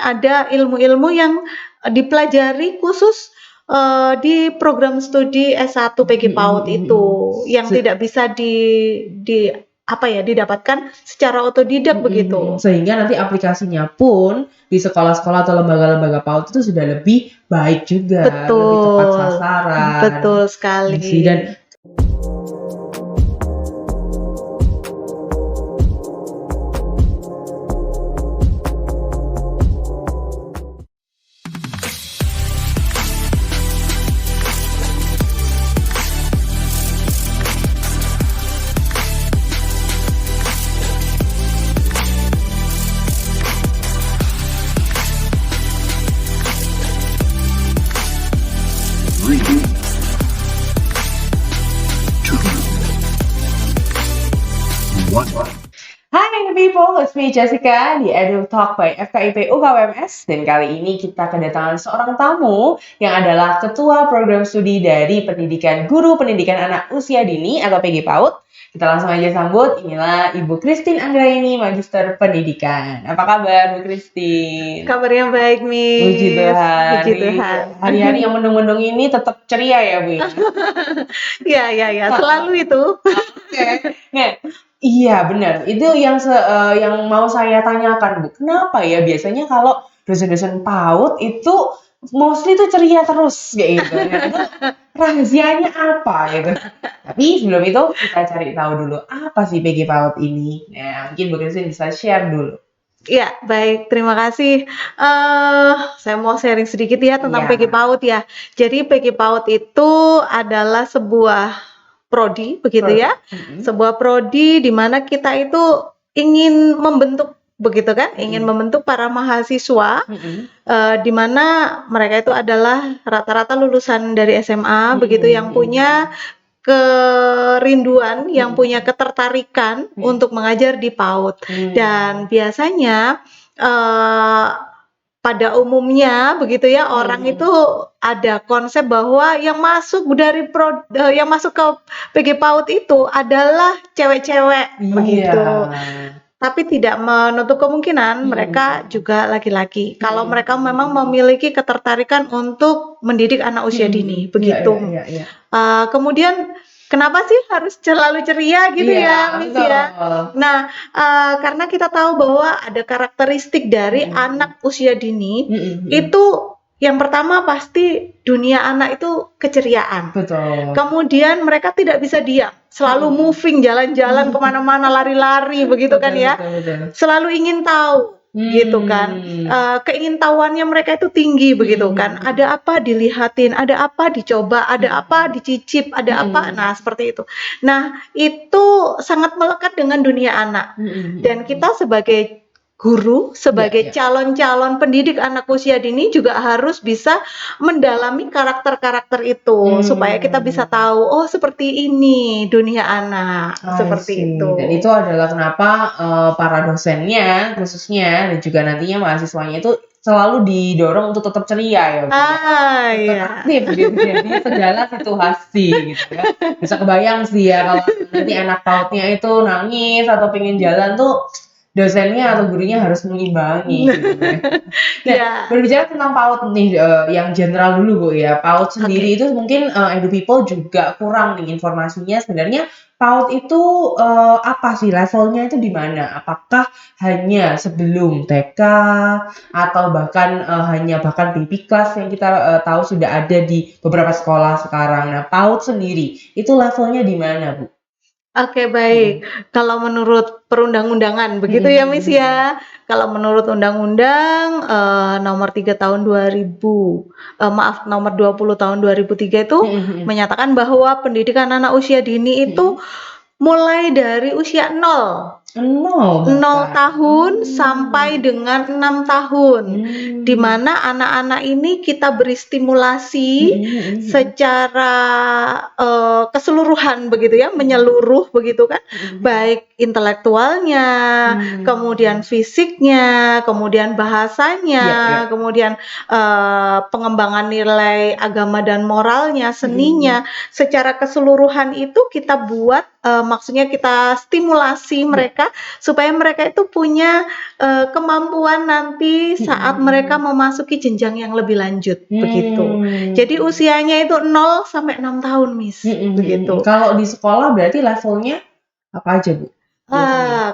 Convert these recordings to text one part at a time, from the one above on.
ada ilmu-ilmu yang dipelajari khusus di program studi S1 PG PAUD itu yang tidak bisa didapatkan secara otodidak begitu. Sehingga nanti aplikasinya pun di sekolah-sekolah atau lembaga-lembaga PAUD itu sudah lebih baik juga, lebih tepat sasaran. Betul sekali. Dan Hi people, it's me Jessica di Edu Talk by FKIP UKWMS, dan kali ini kita kedatangan seorang tamu yang adalah Ketua Program Studi dari Pendidikan Guru Pendidikan Anak Usia Dini atau PG PAUD. Kita langsung aja sambut, inilah Ibu Christine Anggraini, Magister Pendidikan. Apa kabar Bu Christine? Kabarnya baik, Miss. Puji Tuhan. Puji Tuhan. Hari-hari yang mendung-mendung ini tetap ceria ya Bu? Iya, selalu itu. Oke. Nah, iya benar, itu yang mau saya tanyakan Bu, kenapa ya biasanya kalau dosen-dosen PAUD itu mostly tuh ceria terus kayak gitu, itu rahasianya apa gitu. Tapi sebelum itu kita cari tahu dulu apa sih PG PAUD ini. Nah, mungkin Bu Christine bisa share dulu. Ya, baik. Terima kasih. Saya mau sharing sedikit ya tentang PG PAUD ya. Jadi PG PAUD itu adalah sebuah prodi, begitu ya. Sebuah prodi di mana kita itu ingin membentuk, begitu kan? Ingin membentuk para mahasiswa, di mana mereka itu adalah rata-rata lulusan dari SMA, begitu, yang punya kerinduan, yang punya ketertarikan untuk mengajar di PAUD. Dan biasanya pada umumnya begitu ya, orang itu ada konsep bahwa yang masuk ke PG PAUD itu adalah cewek-cewek begitu. Tapi tidak menutup kemungkinan mereka juga laki-laki. Kalau mereka memang memiliki ketertarikan untuk mendidik anak usia dini, begitu. Kemudian kenapa sih harus selalu ceria gitu ya, Miss ya? Nah, karena kita tahu bahwa ada karakteristik dari anak usia dini itu, yang pertama pasti dunia anak itu keceriaan. Betul. Kemudian mereka tidak bisa diam, selalu moving, jalan-jalan kemana-mana, lari-lari begitu kan ya. Betul. Selalu ingin tahu. Gitu kan, keingintahuannya mereka itu tinggi begitu kan, ada apa dilihatin, ada apa dicoba, ada apa dicicip, ada apa, nah seperti itu. Nah itu sangat melekat dengan dunia anak, dan kita sebagai guru, sebagai calon-calon pendidik anak usia dini juga harus bisa mendalami karakter-karakter itu supaya kita bisa tahu, oh seperti ini dunia anak, seperti itu. Dan itu adalah kenapa para dosennya khususnya dan juga nantinya mahasiswanya itu selalu didorong untuk tetap ceria ya, tetap aktif gitu ya, di segala situasi gitu ya. Bisa kebayang sih ya kalau nanti anak PAUD-nya itu nangis atau pengen jalan tuh, dosennya atau gurunya harus mengimbangi gitu. Nah, berbicara tentang PAUD nih, yang general dulu Bu ya. PAUD sendiri itu mungkin Edu People juga kurang nih informasinya. Sebenarnya PAUD itu apa sih, levelnya itu di mana? Apakah hanya sebelum TK atau bahkan bahkan baby class yang kita tahu sudah ada di beberapa sekolah sekarang. Nah, PAUD sendiri itu levelnya di mana Bu? Oke, baik. Kalau menurut perundang-undangan begitu ya, Miss ya. Kalau menurut Undang-Undang nomor 3 tahun 2000, nomor 20 tahun 2003 itu menyatakan bahwa pendidikan anak usia dini itu mulai dari usia 0 tahun sampai dengan 6 tahun, di mana anak-anak ini kita beri stimulasi secara keseluruhan begitu ya, menyeluruh begitu kan, baik intelektualnya, kemudian fisiknya, kemudian bahasanya, kemudian pengembangan nilai agama dan moralnya, seninya, secara keseluruhan itu kita buat, maksudnya kita stimulasi mereka mereka supaya mereka itu punya kemampuan nanti saat mereka memasuki jenjang yang lebih lanjut begitu. Jadi usianya itu 0 sampai 6 tahun, Miss. Begitu. Kalau di sekolah berarti levelnya apa aja, Bu?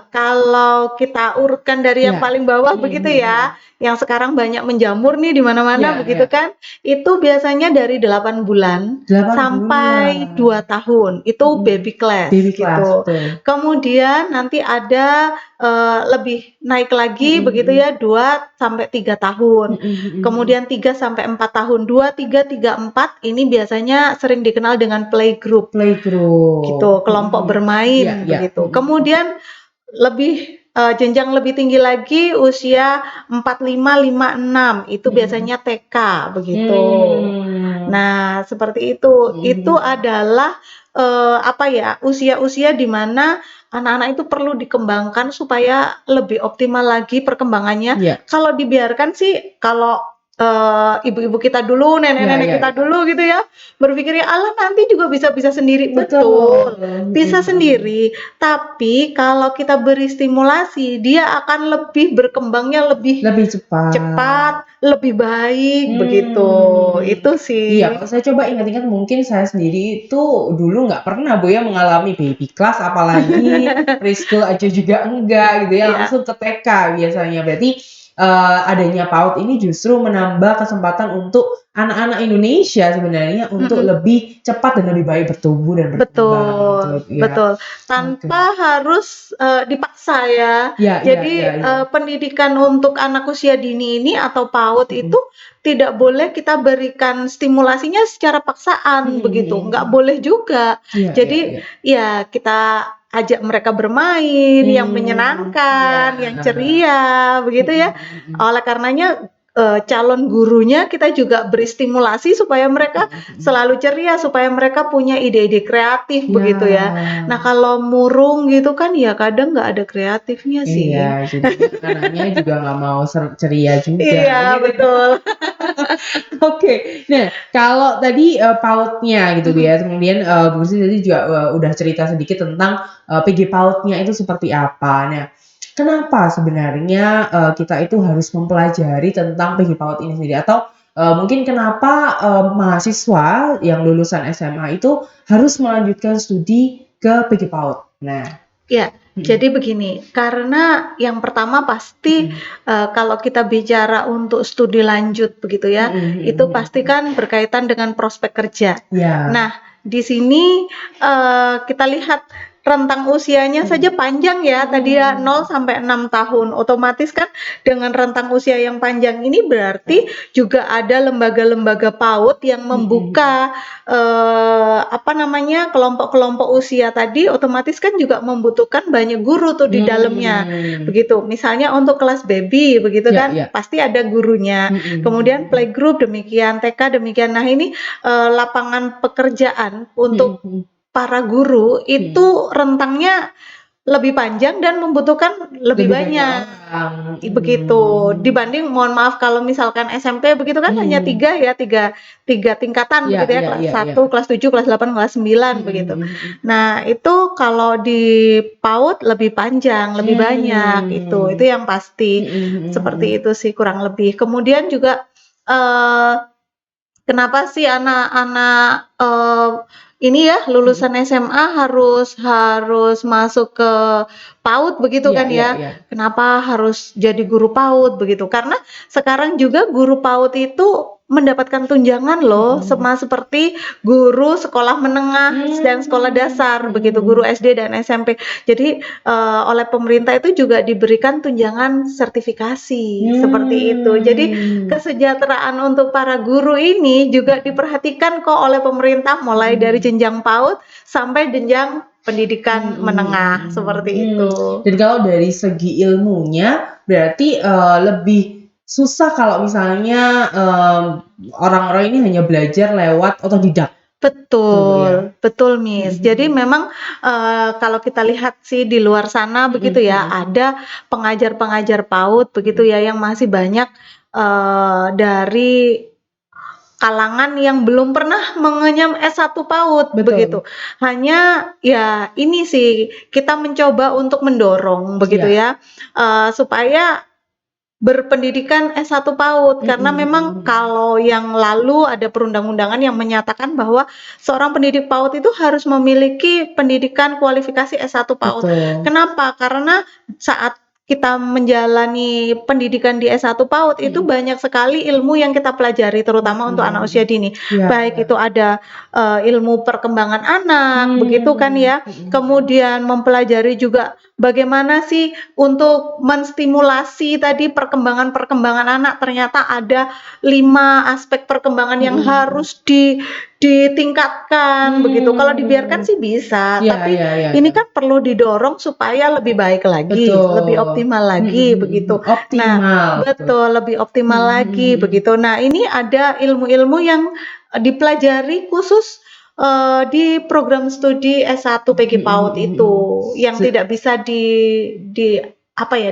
Kalau kita urutkan dari yang paling bawah begitu ya, yang sekarang banyak menjamur nih di mana-mana begitu kan, itu biasanya dari 8 bulan sampai 2 tahun, itu baby class gitu. Kemudian nanti ada lebih naik lagi begitu ya, 2 sampai 3 tahun. Kemudian 3 sampai 4 tahun, 2, 3, 3, 4 ini biasanya sering dikenal dengan playgroup. Gitu, kelompok bermain begitu. Kemudian lebih jenjang lebih tinggi lagi usia 4, 5, 5, 6 itu biasanya TK begitu. Nah, seperti itu. Itu adalah usia-usia di mana anak-anak itu perlu dikembangkan supaya lebih optimal lagi perkembangannya. Kalau dibiarkan sih, kalau ibu-ibu kita dulu, nenek-nenek kita dulu gitu ya, berpikirnya Allah nanti juga bisa sendiri. Betul, bisa sendiri. Tapi kalau kita beri stimulasi, dia akan lebih berkembangnya lebih cepat, lebih baik begitu. Itu sih. Iya, kalau saya coba ingat-ingat mungkin saya sendiri itu dulu nggak pernah Bu ya mengalami baby class, apalagi preschool aja juga enggak gitu ya, langsung ke TK biasanya. Berarti adanya PAUD ini justru menambah kesempatan untuk anak-anak Indonesia sebenarnya untuk lebih cepat dan lebih baik bertumbuh dan berkembang. Betul. Tanpa harus dipaksa ya. Jadi pendidikan untuk anak usia dini ini atau PAUD itu tidak boleh kita berikan stimulasinya secara paksaan begitu, nggak boleh juga. Jadi ya kita ajak mereka bermain yang menyenangkan, yang ceria begitu ya. Oleh karenanya calon gurunya kita juga beri stimulasi supaya mereka selalu ceria, supaya mereka punya ide-ide kreatif begitu ya. Nah, kalau murung gitu kan ya kadang nggak ada kreatifnya sih. Iya, jadi anaknya juga nggak mau ceria juga. Iya, betul. Oke. Nah, kalau tadi PAUD-nya gitu ya, kemudian Bu Susi tadi juga udah cerita sedikit tentang PG PAUD-nya itu seperti apa. Nah, kenapa sebenarnya kita itu harus mempelajari tentang PG PAUD ini sendiri? Atau mungkin kenapa mahasiswa yang lulusan SMA itu harus melanjutkan studi ke PG PAUD? Nah, ya. Jadi begini, karena yang pertama pasti kalau kita bicara untuk studi lanjut begitu ya, itu pasti kan berkaitan dengan prospek kerja. Nah, di sini kita lihat rentang usianya saja panjang ya, tadi ya 0 sampai 6 tahun. Otomatis kan dengan rentang usia yang panjang ini berarti juga ada lembaga-lembaga PAUD yang membuka kelompok-kelompok usia tadi, otomatis kan juga membutuhkan banyak guru tuh di dalamnya. Begitu. Misalnya untuk kelas baby begitu kan, pasti ada gurunya. Kemudian playgroup demikian, TK demikian. Nah, ini lapangan pekerjaan untuk para guru itu rentangnya lebih panjang dan membutuhkan lebih banyak begitu dibanding, mohon maaf, kalau misalkan SMP begitu kan hanya tiga tingkatan begitu ya, kelas 1, kelas 7, kelas 8, kelas 9 begitu. Nah, itu kalau di PAUD lebih panjang, lebih banyak itu yang pasti. Seperti itu sih kurang lebih. Kemudian juga kenapa sih anak-anak ini ya lulusan SMA harus masuk ke PAUD begitu kan ya? Kenapa harus jadi guru PAUD begitu? Karena sekarang juga guru PAUD itu mendapatkan tunjangan loh, sama seperti guru sekolah menengah dan sekolah dasar begitu, guru SD dan SMP. Jadi oleh pemerintah itu juga diberikan tunjangan sertifikasi seperti itu. Jadi kesejahteraan untuk para guru ini juga diperhatikan kok oleh pemerintah, mulai dari jenjang PAUD sampai jenjang pendidikan menengah seperti itu. Dan kalau dari segi ilmunya berarti lebih susah kalau misalnya orang-orang ini hanya belajar lewat otodidak. Betul Miss. Jadi memang kalau kita lihat sih di luar sana begitu ya, ada pengajar-pengajar PAUD begitu ya yang masih banyak dari kalangan yang belum pernah mengenyam S1 PAUD Betul. begitu. Hanya ya ini sih kita mencoba untuk mendorong begitu ya, supaya berpendidikan S1 PAUD karena memang kalau yang lalu ada perundang-undangan yang menyatakan bahwa seorang pendidik PAUD itu harus memiliki pendidikan kualifikasi S1 PAUD. Betul. Kenapa? Karena saat kita menjalani pendidikan di S1 PAUD itu banyak sekali ilmu yang kita pelajari terutama untuk anak usia dini. Baik itu ada ilmu perkembangan anak begitu kan ya. Kemudian mempelajari juga bagaimana sih untuk menstimulasi tadi perkembangan anak. Ternyata ada 5 aspek perkembangan yang harus ditingkatkan begitu. Kalau dibiarkan sih bisa, tapi ini kan perlu didorong supaya lebih baik lagi, lebih optimal lagi begitu. Optimal. Nah, betul, lebih optimal lagi begitu. Nah, ini ada ilmu-ilmu yang dipelajari khusus di program studi S1 PG PAUD itu yang tidak bisa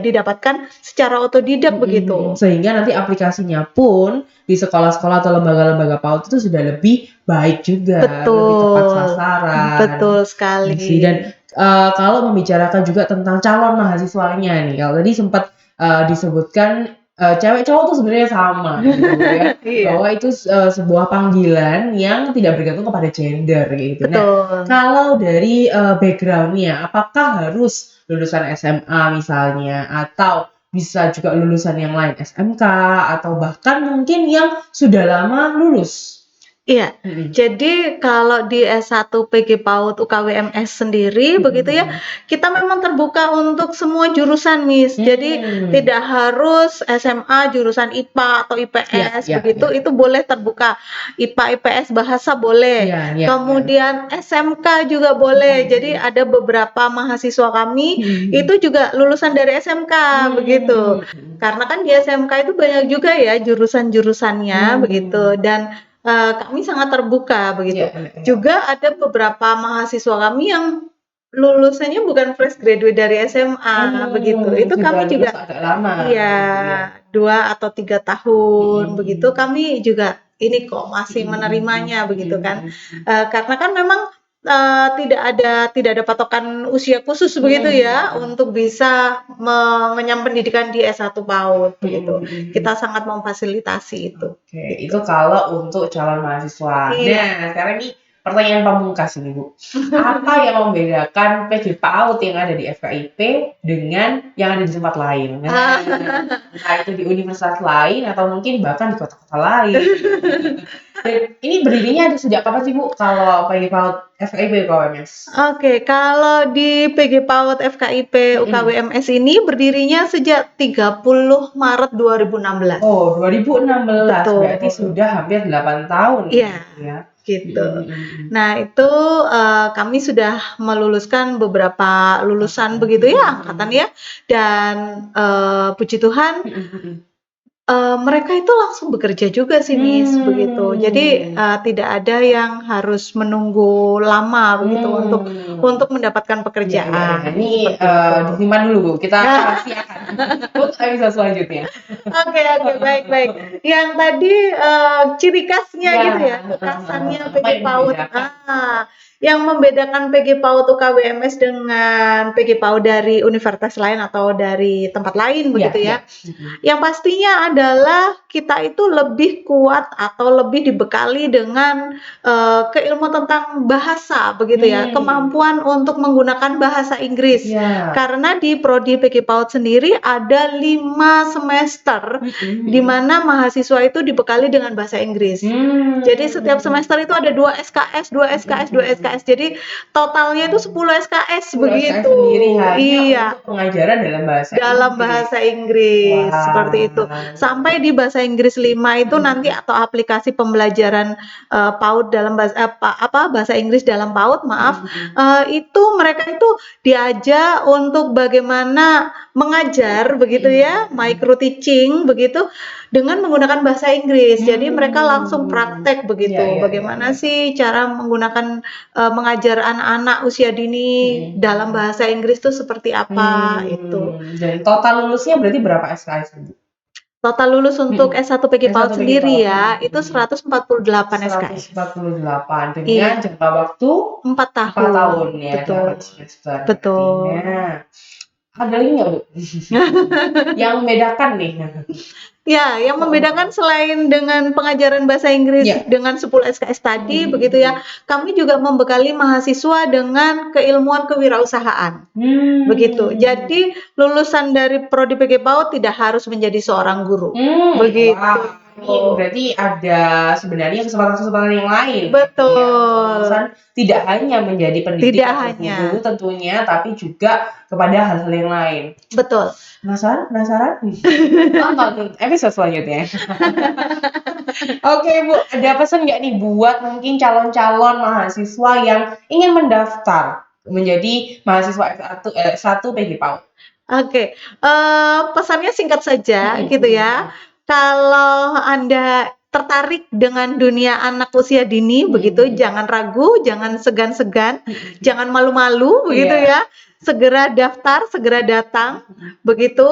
didapatkan secara otodidak begitu. Sehingga nanti aplikasinya pun di sekolah-sekolah atau lembaga-lembaga PAUD itu sudah lebih baik juga, lebih tepat sasaran. Betul sekali. Dan kalau membicarakan juga tentang calon mahasiswanya nih, kalau tadi sempat disebutkan cewek cowok tuh sebenarnya sama gitu ya. Bahwa itu sebuah panggilan yang tidak bergantung kepada gender gitu. Nah, kalau dari background-nya, apakah harus lulusan SMA misalnya atau bisa juga lulusan yang lain SMK atau bahkan mungkin yang sudah lama lulus? Iya, jadi kalau di S1 PG PAUD UKWMS sendiri begitu ya, kita memang terbuka untuk semua jurusan, Miss. Jadi tidak harus SMA jurusan IPA atau IPS begitu, itu boleh terbuka. IPA, IPS, bahasa boleh. Kemudian SMK juga boleh. Jadi ada beberapa mahasiswa kami itu juga lulusan dari SMK begitu. Karena kan di SMK itu banyak juga ya jurusan-jurusannya begitu dan kami sangat terbuka begitu. Juga ada beberapa mahasiswa kami yang lulusannya bukan fresh graduate dari SMA begitu. Itu kami juga agak lama. Iya, 2 atau 3 tahun begitu kami juga ini kok masih menerimanya begitu kan. Karena kan memang tidak ada patokan usia khusus begitu ya untuk bisa mengenyam pendidikan di S1 PAUD begitu. Kita sangat memfasilitasi itu. Oke, itu kalau untuk calon mahasiswa. Nah, sekarang ini pertanyaan pamungkas ini, Bu. Apa yang membedakan PG PAUD yang ada di FKIP dengan yang ada di tempat lain? Nah, entah itu di universitas lain atau mungkin bahkan di kota-kota lain. Dan ini berdirinya sejak kapan sih, Bu? Kalau PG PAUD FKIP UKWMS? Oke, kalau di PG PAUD FKIP UKWMS ini berdirinya sejak 30 Maret 2016. Oh, 2016. Berarti sudah hampir 8 tahun. Iya. Gitu. Nah, itu kami sudah meluluskan beberapa lulusan begitu ya, angkatan ya. Dan puji Tuhan mereka itu langsung bekerja juga sih, Miss, begitu. Jadi tidak ada yang harus menunggu lama begitu untuk mendapatkan pekerjaan. Ini disimpan dulu, Bu. Kita rahasiakan untuk episode selanjutnya. Oke, baik. Yang tadi ciri khasnya gitu ya, kekhasannya PG PAUD. Yang membedakan PG PAUD UKWMS dengan PG PAUD dari universitas lain atau dari tempat lain begitu ya. Yang pastinya adalah kita itu lebih kuat atau lebih dibekali dengan keilmuan tentang bahasa begitu ya, kemampuan untuk menggunakan bahasa Inggris. Karena di prodi PG PAUD sendiri ada 5 semester di mana mahasiswa itu dibekali dengan bahasa Inggris. Jadi setiap semester itu ada 2 SKS. Jadi totalnya itu 10 SKS begitu. Untuk pengajaran dalam bahasa Inggris. Seperti itu. Sampai di bahasa Inggris 5 itu nanti atau aplikasi pembelajaran PAUD dalam bahasa Inggris dalam PAUD, itu mereka itu diajak untuk bagaimana mengajar begitu ya, micro teaching begitu dengan menggunakan bahasa Inggris. Jadi mereka langsung praktek begitu. Bagaimana sih cara menggunakan mengajar anak-anak usia dini dalam bahasa Inggris itu seperti apa itu. Dan total lulusnya berarti berapa SKS, Bu? Total lulus untuk S1 PG PAUD S1 PG sendiri PAUD. ya, itu 148 SKS. 148 dengan Iya. jangka waktu 4 4 tahun. tahun ya, Betul. 8 semester. Betul. Artinya, ada lagi nggak Bu? Yang membedakan nih. Ya, yang membedakan selain dengan pengajaran bahasa Inggris Ya. dengan 10 SKS tadi, begitu ya, kami juga membekali mahasiswa dengan keilmuan kewirausahaan. Begitu. Jadi, lulusan dari Prodi PG PAUD tidak harus menjadi seorang guru. Begitu. Wah. Ini berarti ada sebenarnya kesempatan-kesempatan yang lain. Betul. Ya, lulusan tidak hanya menjadi pendidik Tidak atau hanya. guru tentunya, tapi juga kepada hal-hal yang lain. Betul. Penasaran? Tonton episode selanjutnya. Oke Bu, ada pesan nggak nih buat mungkin calon-calon mahasiswa yang ingin mendaftar menjadi mahasiswa S1 PG PAUD? Oke, pesannya singkat saja gitu ya. Kalau Anda tertarik dengan dunia anak usia dini, begitu, jangan ragu, jangan segan-segan, jangan malu-malu, begitu ya. Segera daftar, segera datang, begitu,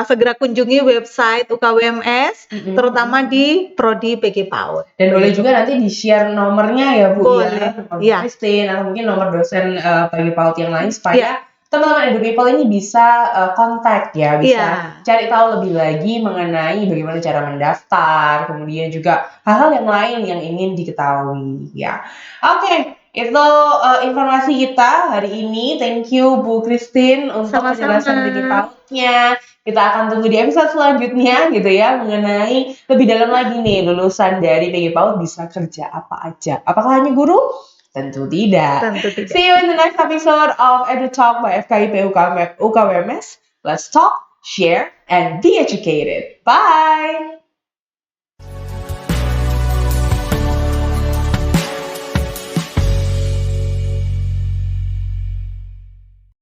segera kunjungi website UKWMS, terutama di Prodi PG PAUD. Dan boleh juga nanti di-share nomornya ya Bu, Boleh, nomor iya. Christine atau mungkin nomor dosen PG PAUD yang lain supaya teman-teman Edu People ini bisa kontak ya, bisa cari tahu lebih lagi mengenai bagaimana cara mendaftar, kemudian juga hal-hal yang lain yang ingin diketahui ya. Oke, itu informasi kita hari ini. Thank you Bu Christine untuk penjelasan PG PAUD-nya. Kita akan tunggu di episode selanjutnya gitu ya, mengenai lebih dalam lagi nih lulusan dari PG PAUD bisa kerja apa aja. Apakah hanya guru? Tentu tidak. See you in the next episode of Edu Talk by FKIP UKWMS. Let's talk, share, and be educated. Bye!